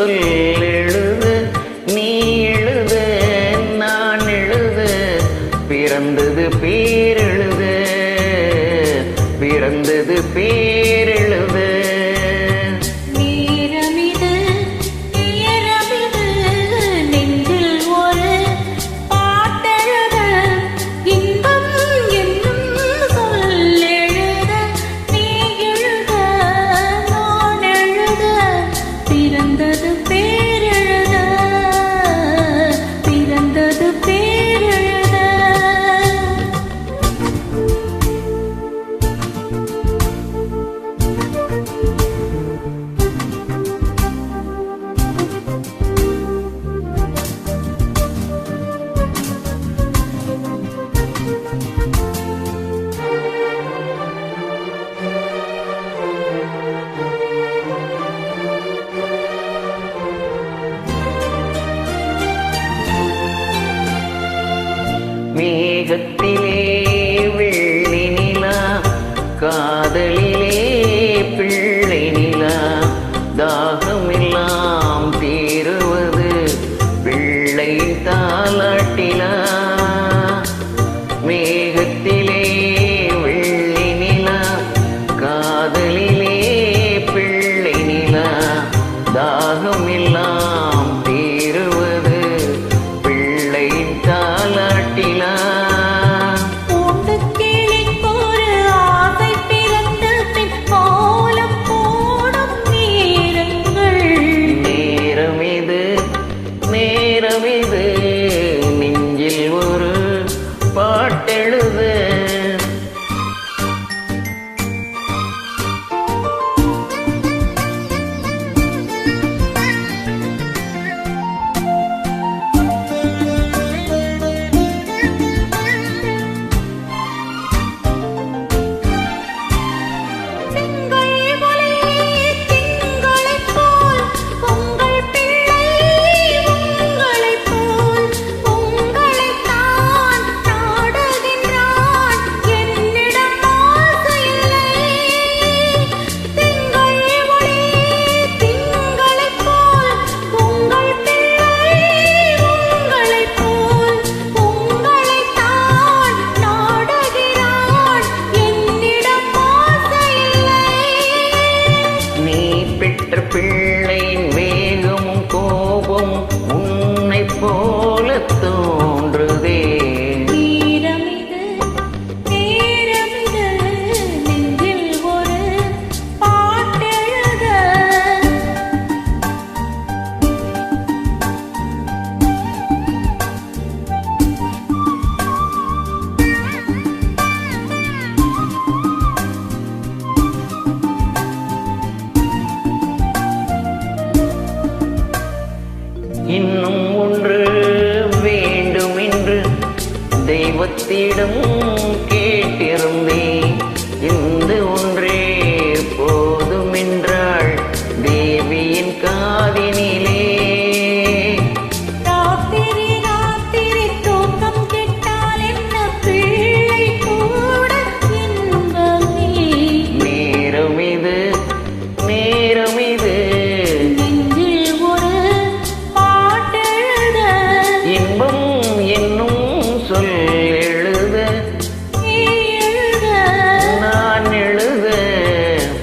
சொல் எழுது, நீ எழுது நான் எழுது, பிறந்தது பேரெழுது, பிறந்தது பேரெழுது. மேகத்திலே வெள்ளி நிலா, காதலிலே பிள்ளை நிலா, தாகமெல்லாம் தீருவது பிள்ளை தாலாட்டிலா. மேகத்திலே வெள்ளி நிலா, காதலிலே பிள்ளை நிலா, தாகமெல்லாம் தீருவது பிள்ளை தாலாட்டிலா. நேரமிது நெஞ்சில் ஒரு பாட்டெழுது. பிள்ளையின் வேகமும் கோபம் உன்னை போல தோன்றுதே. நேரமிது நெஞ்சில் ஒரு பாட்டெழுத. இன்னும் ஒன்று வேண்டும் என்று தெய்வத்திடம் கேட்டிருந்தேன், இந்த ஒன்றே போதும் என்றாள் தேவியின் காதினிலே. ராத்திரி தூக்கம் கெட்டால் என்ன பிள்ளை கூட இன்பமே. நேரமிது இன்பம் என்னும் சொல் எழுத, நான் எழுத,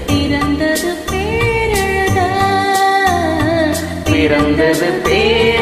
பிறந்தது பேரெழுத, பிறந்தது பேர்